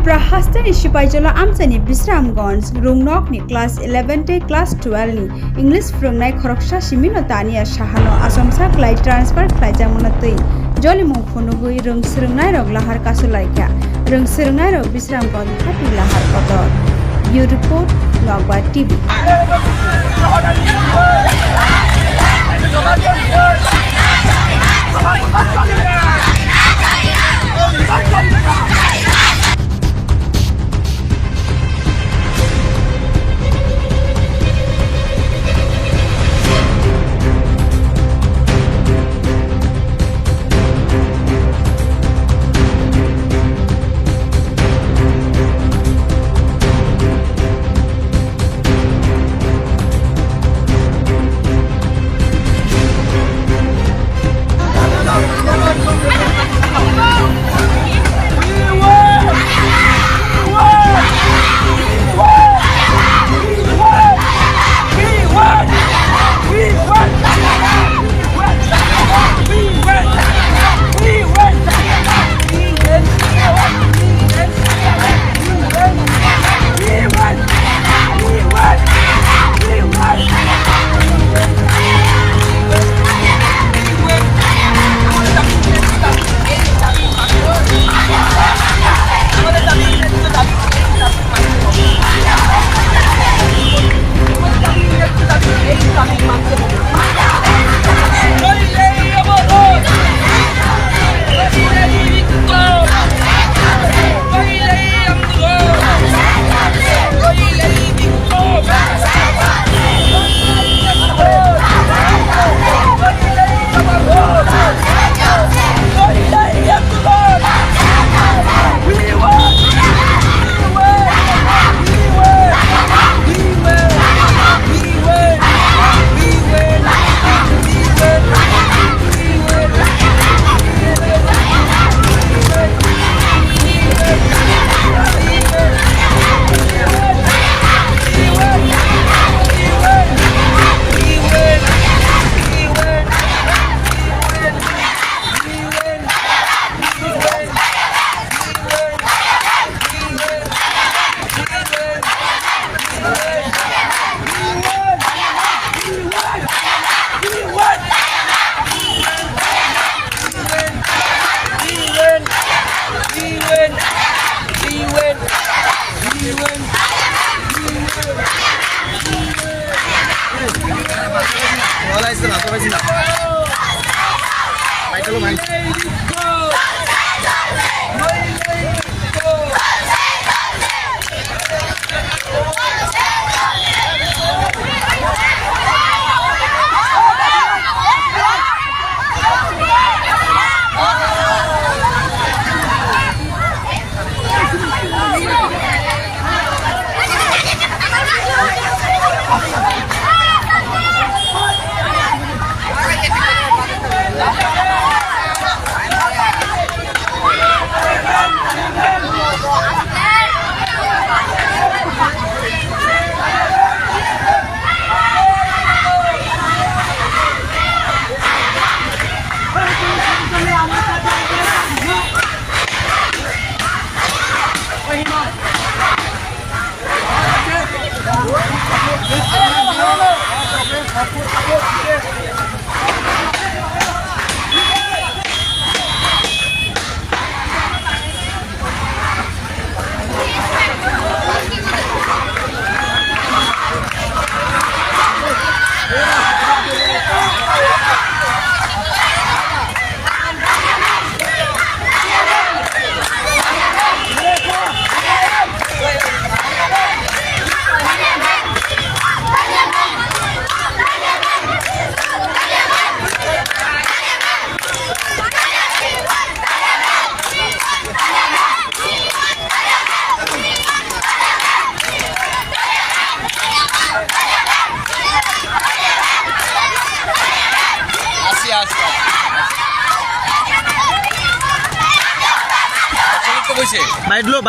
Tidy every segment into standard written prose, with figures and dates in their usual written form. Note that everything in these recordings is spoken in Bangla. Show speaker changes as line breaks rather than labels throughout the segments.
Prahastani Shipaijola Amsani Bisramgons, Rungnok ni class 11 te class 12 ni English Frungnai Khoroksha Shimino Tania Shahano Asomsa Klai transfer Klai Jamunatui Joli Mungfunugui Rung Srungnai Rog Lahar Kasulaika Rung Srungnai Rog Bisramgon Happy Lahar Kotor. You report Nogba TV.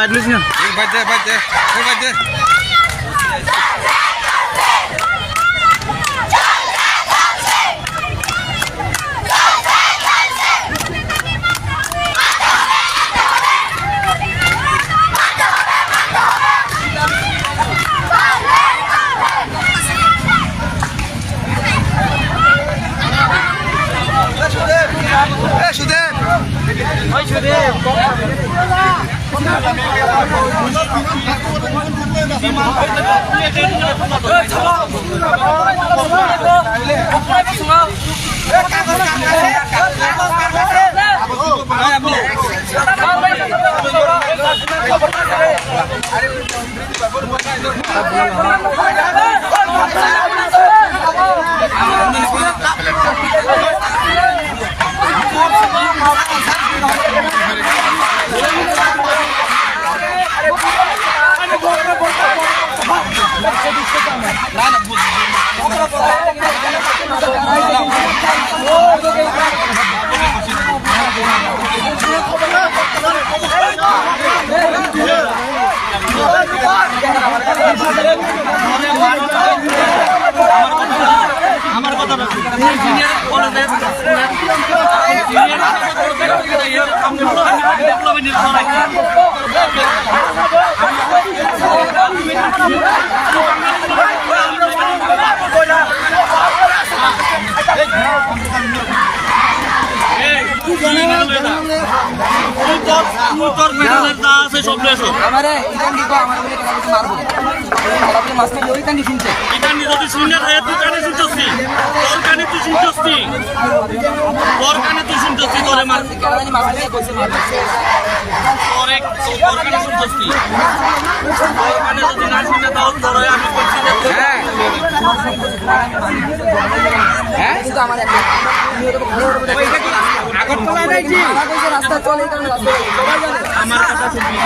Bait dulu sini. Bait deh.
আমারে ইকান দিব আমার বলে কাছে মারবো আপনি মাছ নিয়ে ওই কানি শুনছে
ইকান নি যদি শুনে থাকে তুই কানে শুনছসি তোর কানে তুই শুনছসি তোর কানে তুই শুনছসি তোরে মার
কানি মাছ নিয়ে কইছে মারবো
তোরে তোর কানে শুনছসি তোর কানে যদি না শুনে তাও তোরে আমি কইছি যে
হ্যাঁ কিন্তু আমার একটা আগরতলা যাইছি রাস্তা চলে কারণে রাস্তা সবাই জানে
আমার কথা শুনবি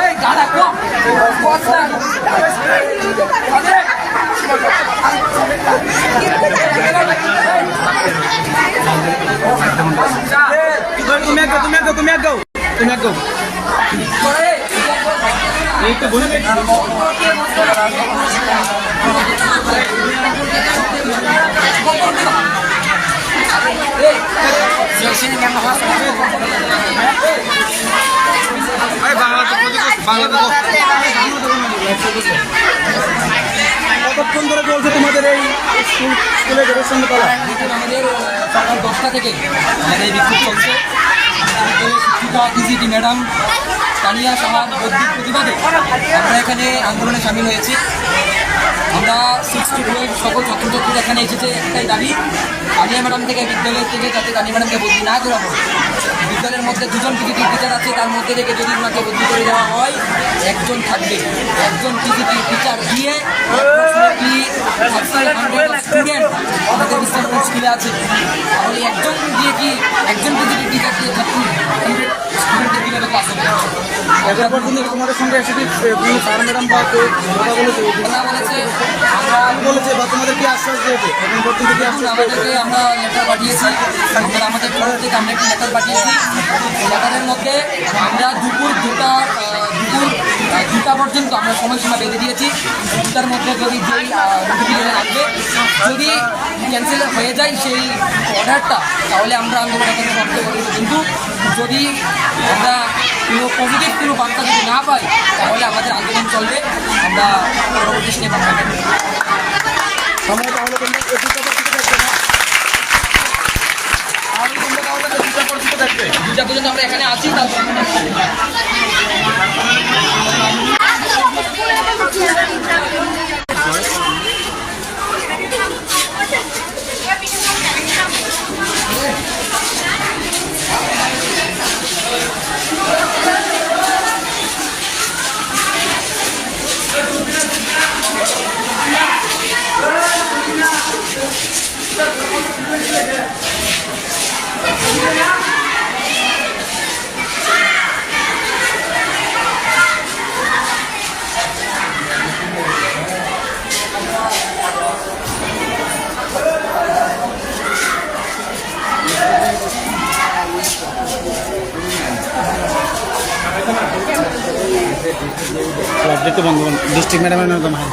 এই গাড়া কম কথা
তুমি এক গাও এই তো বলে কতক্ষণ ধরে চলছে তোমাদের এই স্কুলে সঙ্গে করা?
আমাদের সকাল 10টা থেকে আমাদের এই বিক্ষোভ চলছে। শিক্ষিকা ডিজিটি ম্যাডাম তানিয়া সাহার বৌদ্ধিক প্রতিবাদে আমরা এখানে আন্দোলনে সামিল হয়েছি। আমরা 6 to 12 সকল ছাত্রছাত্রীরা এখানে এসেছে একটাই দাবি, তানিয়া ম্যাডাম থেকে বিদ্যালয় থেকে যাতে তানিয়া ম্যাডামকে বদলি না করা হয়। বিদ্যালয়ের মধ্যে 2জন পিজিটি টিচার আছে, তার মধ্যে থেকে যদি ওনাকে বদলি করে দেওয়া হয় একজন থাকবে। একজন পিজিটি টিচার দিয়ে স্টুডেন্ট আমাদের ইসলামপুর স্কুলে আছে, তাহলে একজন দিয়ে কি একজন পিজিটি টিচার দিয়ে স্টুডেন্টের কীভাবে ক্লাস হবে?
এটার পর কিন্তু তোমাদের সঙ্গে এসে স্যার ম্যাডাম বা কেউ কথা বলেছে বা তোমাদের কি আশ্বাস দিয়েছে? এখন পর্যন্ত কি আশ্বাস
আমাদেরকে আমরা লেটার পাঠিয়েছি, আমাদের তরফ থেকে আমরা একটা লেটার পাঠিয়েছি। লেটারের মধ্যে আমরা দুপুর 2টা পর্যন্ত আমরা সময়সীমা বেঁধে দিয়েছি। 2টার মধ্যে যদি যেই নোটিফিকেশন আসবে যদি ক্যান্সেল হয়ে যায় সেই অর্ডারটা, তাহলে আমরা আন্দোলন এখানে সমাপ্ত করব। কিন্তু যদি আমরা কোনো পজিটিভ কোনো বার্তা যদি না পাই তাহলে আমাদের আন্দোলন চলবে। আমরা পরবর্তী স্টেপ আমরা নেব। দুটা পর্যন্ত আমরা এখানে আছি।
আপডেট তো বন্ধু ডিস্ট্রিক্ট ম্যাডামের নাম হয়